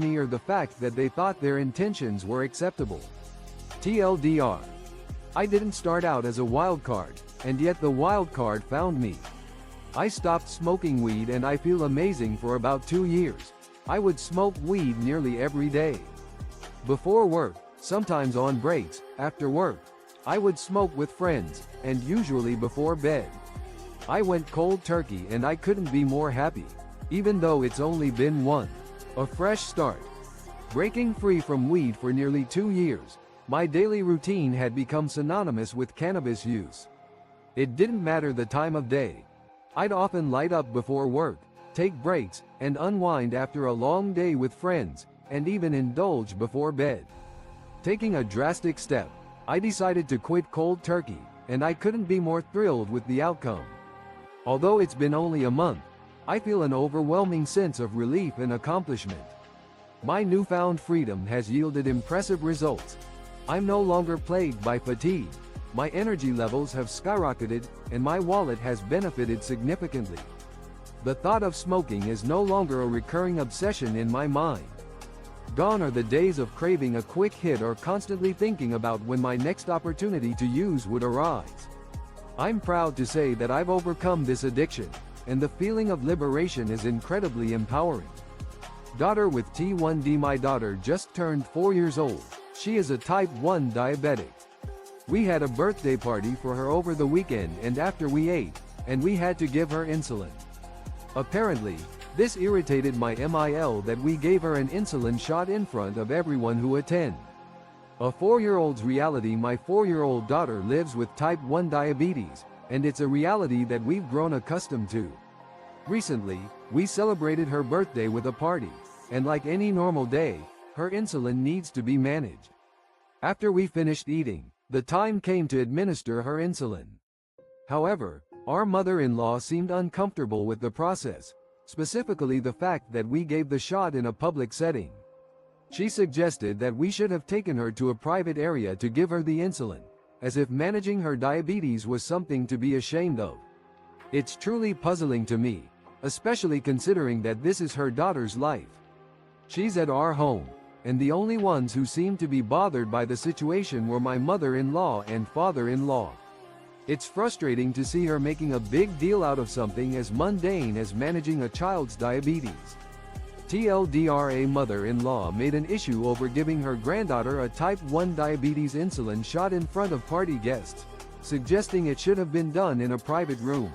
me or the fact that they thought their intentions were acceptable. TLDR. I didn't start out as a wild card, and yet the wild card found me. I stopped smoking weed and I feel amazing for about 2 years. I would smoke weed nearly every day. Before work, sometimes on breaks, after work, I would smoke with friends, and usually before bed. I went cold turkey and I couldn't be more happy, even though it's only been a fresh start. Breaking free from weed for nearly 2 years, my daily routine had become synonymous with cannabis use. It didn't matter the time of day. I'd often light up before work, take breaks, and unwind after a long day with friends, and even indulge before bed. Taking a drastic step, I decided to quit cold turkey, and I couldn't be more thrilled with the outcome. Although it's been only a month, I feel an overwhelming sense of relief and accomplishment. My newfound freedom has yielded impressive results. I'm no longer plagued by fatigue. My energy levels have skyrocketed, and my wallet has benefited significantly. The thought of smoking is no longer a recurring obsession in my mind. Gone are the days of craving a quick hit or constantly thinking about when my next opportunity to use would arise. I'm proud to say that I've overcome this addiction, and the feeling of liberation is incredibly empowering. Daughter with T1D. My daughter just turned 4 years old. She is a type 1 diabetic. We had a birthday party for her over the weekend, and after we ate, and we had to give her insulin. Apparently, this irritated my MIL that we gave her an insulin shot in front of everyone who attend. A 4-year-old's reality. My 4-year-old daughter lives with type 1 diabetes, and it's a reality that we've grown accustomed to. Recently, we celebrated her birthday with a party, and like any normal day, her insulin needs to be managed. After we finished eating, the time came to administer her insulin. However, our mother-in-law seemed uncomfortable with the process, specifically the fact that we gave the shot in a public setting. She suggested that we should have taken her to a private area to give her the insulin, as if managing her diabetes was something to be ashamed of. It's truly puzzling to me, especially considering that this is her daughter's life. She's at our home, and the only ones who seemed to be bothered by the situation were my mother-in-law and father-in-law. It's frustrating to see her making a big deal out of something as mundane as managing a child's diabetes. TLDR. A mother-in-law made an issue over giving her granddaughter a type 1 diabetes insulin shot in front of party guests, suggesting it should have been done in a private room.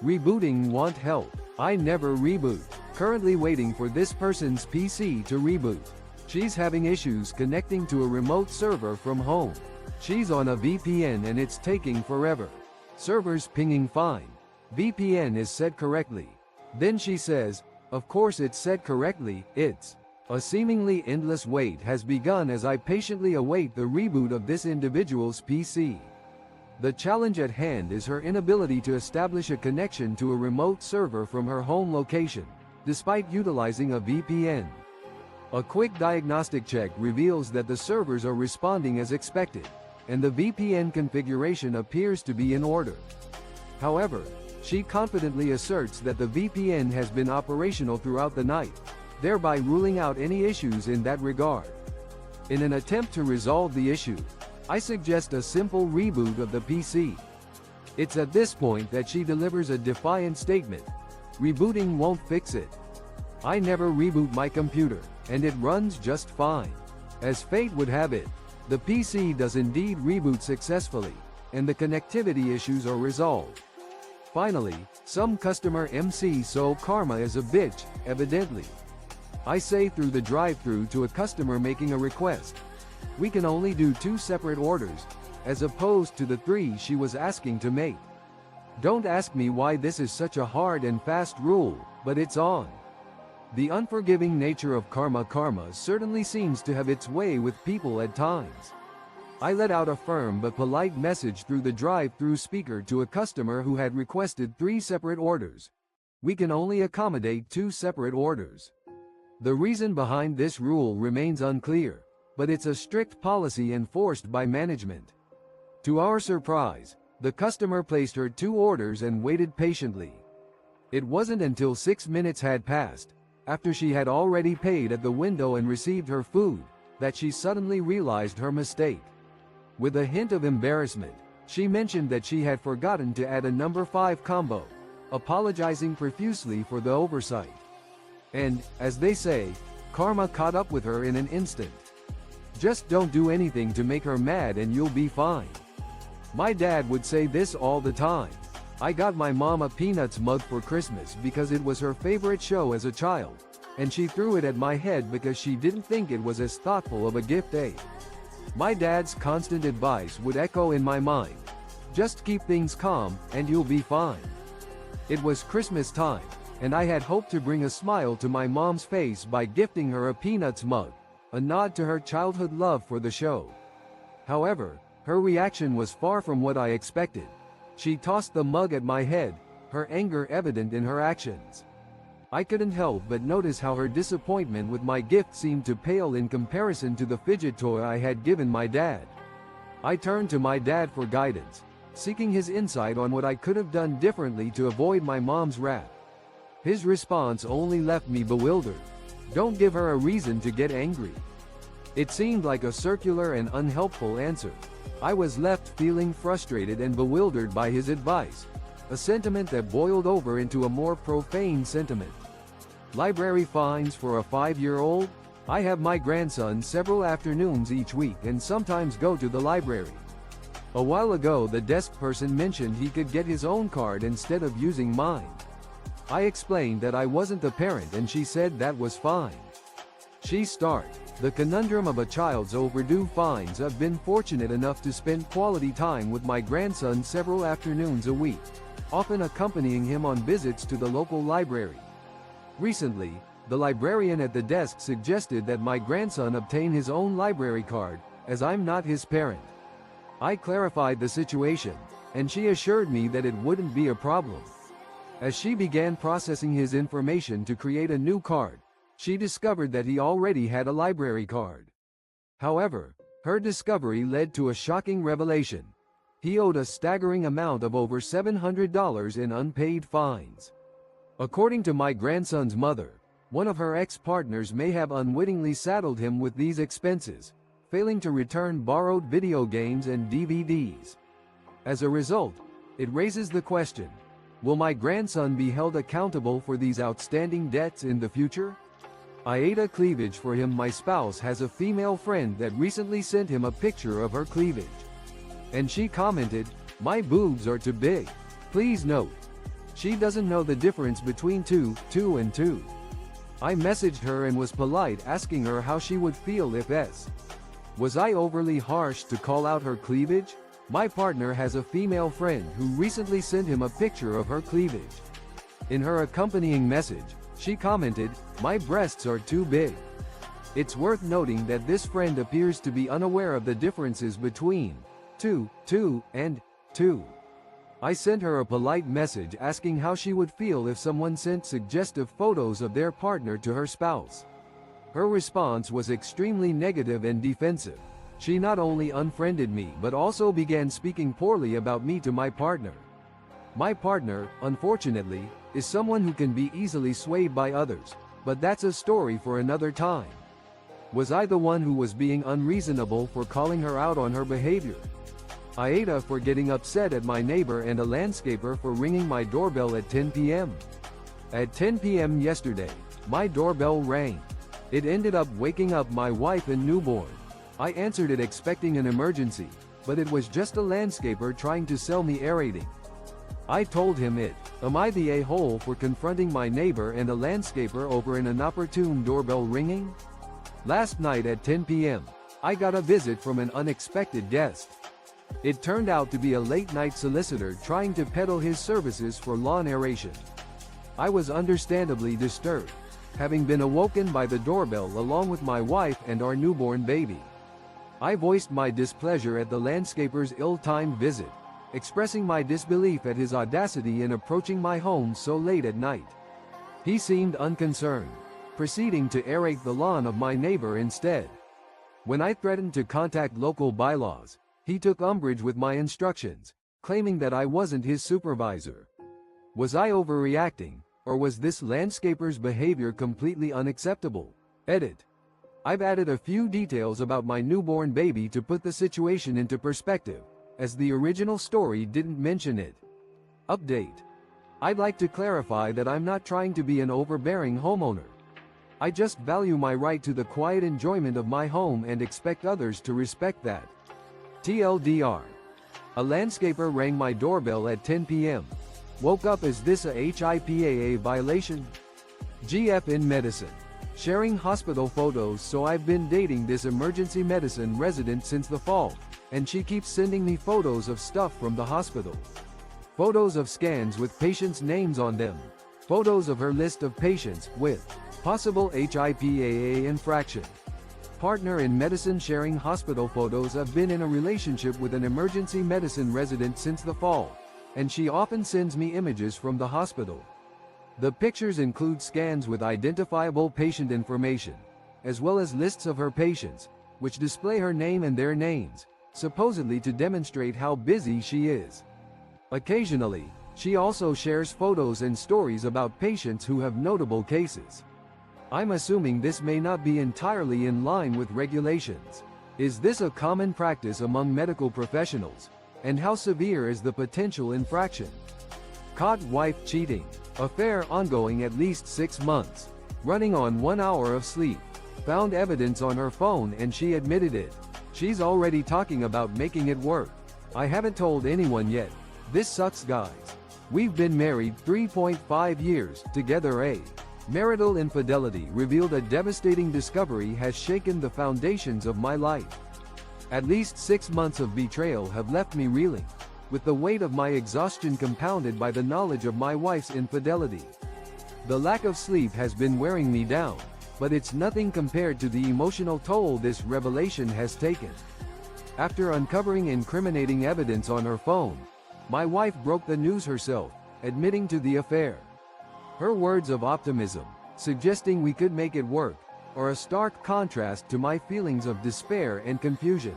Rebooting. Want help? I never reboot. Currently waiting for this person's PC to reboot. She's having issues connecting to a remote server from home. She's on a VPN and it's taking forever. Server's pinging fine. VPN is set correctly. Then she says, of course it's set correctly, it's. A seemingly endless wait has begun as I patiently await the reboot of this individual's PC. The challenge at hand is her inability to establish a connection to a remote server from her home location, despite utilizing a VPN. A quick diagnostic check reveals that the servers are responding as expected, and the VPN configuration appears to be in order. However, she confidently asserts that the VPN has been operational throughout the night, thereby ruling out any issues in that regard. In an attempt to resolve the issue, I suggest a simple reboot of the PC. It's at this point that she delivers a defiant statement. Rebooting won't fix it. I never reboot my computer, and it runs just fine. As fate would have it, the PC does indeed reboot successfully, and the connectivity issues are resolved. Finally, some customer MC so karma is a bitch, evidently. I say through the drive-thru to a customer making a request. We can only do 2 separate orders, as opposed to the 3 she was asking to make. Don't ask me why this is such a hard and fast rule, but it's on. The unforgiving nature of karma certainly seems to have its way with people at times. I let out a firm but polite message through the drive-thru speaker to a customer who had requested 3 separate orders. We can only accommodate 2 separate orders. The reason behind this rule remains unclear, but it's a strict policy enforced by management. To our surprise, the customer placed her 2 orders and waited patiently. It wasn't until 6 minutes had passed, after she had already paid at the window and received her food, that she suddenly realized her mistake. With a hint of embarrassment, she mentioned that she had forgotten to add a number 5 combo, apologizing profusely for the oversight. And, as they say, karma caught up with her in an instant. Just don't do anything to make her mad and you'll be fine. My dad would say this all the time. I got my mom a Peanuts mug for Christmas because it was her favorite show as a child, and she threw it at my head because she didn't think it was as thoughtful of a gift. My dad's constant advice would echo in my mind. Just keep things calm, and you'll be fine. It was Christmas time, and I had hoped to bring a smile to my mom's face by gifting her a Peanuts mug, a nod to her childhood love for the show. However, her reaction was far from what I expected. She tossed the mug at my head, her anger evident in her actions. I couldn't help but notice how her disappointment with my gift seemed to pale in comparison to the fidget toy I had given my dad. I turned to my dad for guidance, seeking his insight on what I could have done differently to avoid my mom's wrath. His response only left me bewildered. Don't give her a reason to get angry. It seemed like a circular and unhelpful answer. I was left feeling frustrated and bewildered by his advice, a sentiment that boiled over into a more profane sentiment. Library fines for a 5-year-old? I have my grandson several afternoons each week and sometimes go to the library. A while ago the desk person mentioned he could get his own card instead of using mine. I explained that I wasn't the parent and she said that was fine. The conundrum of a child's overdue fines. I've been fortunate enough to spend quality time with my grandson several afternoons a week, often accompanying him on visits to the local library. Recently, the librarian at the desk suggested that my grandson obtain his own library card, as I'm not his parent. I clarified the situation, and she assured me that it wouldn't be a problem. As she began processing his information to create a new card, she discovered that he already had a library card. However, her discovery led to a shocking revelation. He owed a staggering amount of over $700 in unpaid fines. According to my grandson's mother, one of her ex-partners may have unwittingly saddled him with these expenses, failing to return borrowed video games and DVDs. As a result, it raises the question, will my grandson be held accountable for these outstanding debts in the future? AITA cleavage for him. My spouse has a female friend that recently sent him a picture of her cleavage. And she commented, "My boobs are too big. Please note." She doesn't know the difference between 2 and 2. I messaged her and was polite, asking her how she would feel if was I overly harsh to call out her cleavage? My partner has a female friend who recently sent him a picture of her cleavage. In her accompanying message, she commented, "My breasts are too big." It's worth noting that this friend appears to be unaware of the differences between 2 and 2. I sent her a polite message asking how she would feel if someone sent suggestive photos of their partner to her spouse. Her response was extremely negative and defensive. She not only unfriended me but also began speaking poorly about me to my partner. My partner, unfortunately, is someone who can be easily swayed by others, but that's a story for another time. Was I the one who was being unreasonable for calling her out on her behavior? AITA for getting upset at my neighbor and a landscaper for ringing my doorbell at 10 p.m. At 10 p.m. yesterday, my doorbell rang. It ended up waking up my wife and newborn. I answered it expecting an emergency, but it was just a landscaper trying to sell me aerating. I told him am I the a-hole for confronting my neighbor and a landscaper over an inopportune doorbell ringing? Last night at 10 p.m., I got a visit from an unexpected guest. It turned out to be a late-night solicitor trying to peddle his services for lawn aeration. I was understandably disturbed, having been awoken by the doorbell along with my wife and our newborn baby. I voiced my displeasure at the landscaper's ill-timed visit, expressing my disbelief at his audacity in approaching my home so late at night. He seemed unconcerned, proceeding to aerate the lawn of my neighbor instead. When I threatened to contact local bylaws, he took umbrage with my instructions, claiming that I wasn't his supervisor. Was I overreacting, Or was this landscaper's behavior completely unacceptable? Edit. I've added a few details about my newborn baby to put the situation into perspective, as the original story didn't mention it. Update. I'd like to clarify that I'm not trying to be an overbearing homeowner. I just value my right to the quiet enjoyment of my home and expect others to respect that. TLDR. A landscaper rang my doorbell at 10 p.m. Woke up, is this a HIPAA violation? GF in medicine. Sharing hospital photos. So I've been dating this emergency medicine resident since the fall, and she keeps sending me photos of stuff from the hospital. Photos of scans with patients' names on them. Photos of her list of patients with possible HIPAA infraction. Partner in medicine sharing hospital photos. I've been in a relationship with an emergency medicine resident since the fall, and she often sends me images from the hospital. The pictures include scans with identifiable patient information, as well as lists of her patients, which display her name and their names, supposedly to demonstrate how busy she is. Occasionally, she also shares photos and stories about patients who have notable cases. I'm assuming this may not be entirely in line with regulations. Is this a common practice among medical professionals? And how severe is the potential infraction? Caught wife cheating. Affair ongoing at least 6 months. Running on 1 hour of sleep. Found evidence on her phone and she admitted it. She's already talking about making it work. I haven't told anyone yet. This sucks, guys. We've been married 3.5 years, together. A marital infidelity revealed. A devastating discovery has shaken the foundations of my life. At least 6 months of betrayal have left me reeling, with the weight of my exhaustion compounded by the knowledge of my wife's infidelity. The lack of sleep has been wearing me down, but it's nothing compared to the emotional toll this revelation has taken. After uncovering incriminating evidence on her phone, my wife broke the news herself, admitting to the affair. Her words of optimism, suggesting we could make it work, are a stark contrast to my feelings of despair and confusion.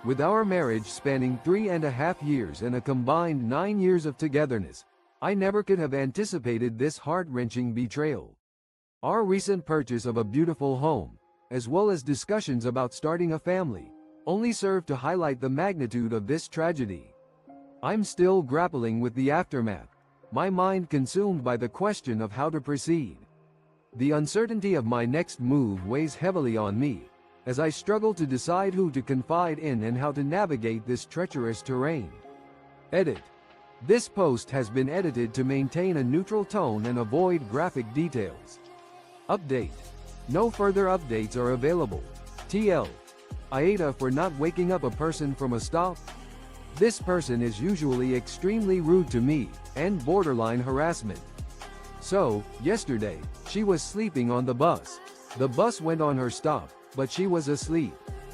With our marriage spanning 3.5 years and a combined 9 years of togetherness, I never could have anticipated this heart-wrenching betrayal. Our recent purchase of a beautiful home, as well as discussions about starting a family, only serve to highlight the magnitude of this tragedy. I'm still grappling with the aftermath, my mind consumed by the question of how to proceed. The uncertainty of my next move weighs heavily on me, as I struggle to decide who to confide in and how to navigate this treacherous terrain. Edit. This post has been edited to maintain a neutral tone and avoid graphic details. Update. No further updates are available. TL. AITA for not waking up a person from a stop. This person is usually extremely rude to me, and borderline harassment. So, yesterday, she was sleeping on the bus. The bus went on her stop, but she was asleep.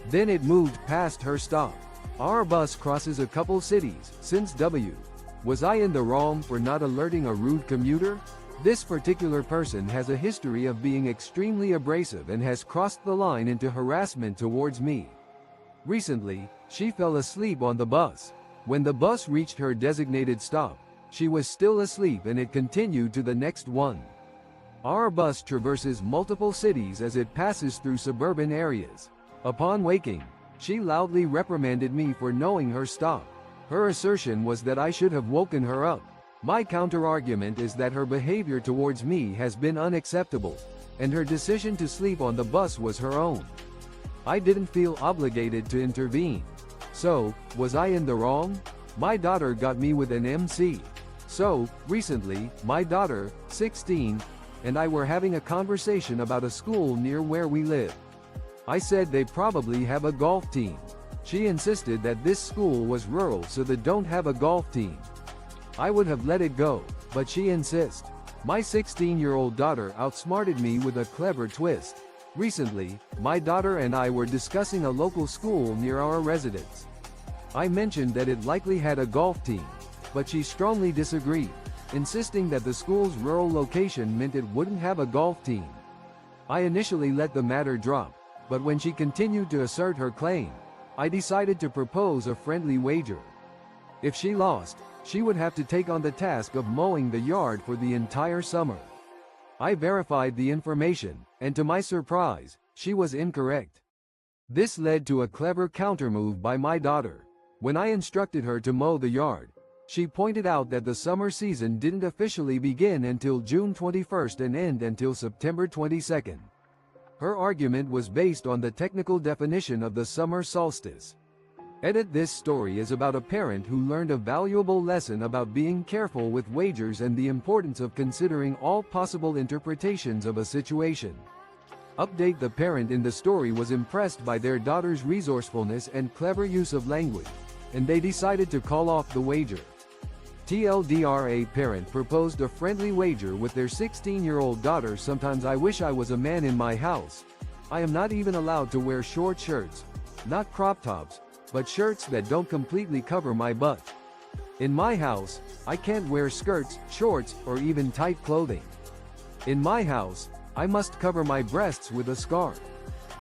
Then it moved past her stop. Our bus crosses a couple cities, since W. Was I in the wrong for not alerting a rude commuter? This particular person has a history of being extremely abrasive and has crossed the line into harassment towards me. Recently, she fell asleep on the bus. When the bus reached her designated stop, she was still asleep and it continued to the next one. Our bus traverses multiple cities as it passes through suburban areas. Upon waking, she loudly reprimanded me for knowing her stop. Her assertion was that I should have woken her up. My counter-argument is that her behavior towards me has been unacceptable, and her decision to sleep on the bus was her own. I didn't feel obligated to intervene. So, was I in the wrong? My daughter got me with an MC. So, recently, my daughter, 16, and I were having a conversation about a school near where we live. I said they probably have a golf team. She insisted that this school was rural so they don't have a golf team. I would have let it go, but she insists. My 16-year-old daughter outsmarted me with a clever twist. Recently, my daughter and I were discussing a local school near our residence. I mentioned that it likely had a golf team, but she strongly disagreed, insisting that the school's rural location meant it wouldn't have a golf team. I initially let the matter drop, but when she continued to assert her claim, I decided to propose a friendly wager. If she lost, she would have to take on the task of mowing the yard for the entire summer. I verified the information, and to my surprise, she was incorrect. This led to a clever countermove by my daughter. When I instructed her to mow the yard, she pointed out that the summer season didn't officially begin until June 21st and end until September 22nd. Her argument was based on the technical definition of the summer solstice. This story is about a parent who learned a valuable lesson about being careful with wagers and the importance of considering all possible interpretations of a situation. The parent in the story was impressed by their daughter's resourcefulness and clever use of language, and they decided to call off the wager. TLDR: a parent proposed a friendly wager with their 16-year-old daughter. Sometimes I wish I was a man in my house. I am not even allowed to wear short shirts, not crop tops, but shirts that don't completely cover my butt. In my house, I can't wear skirts, shorts, or even tight clothing. In my house, I must cover my breasts with a scarf.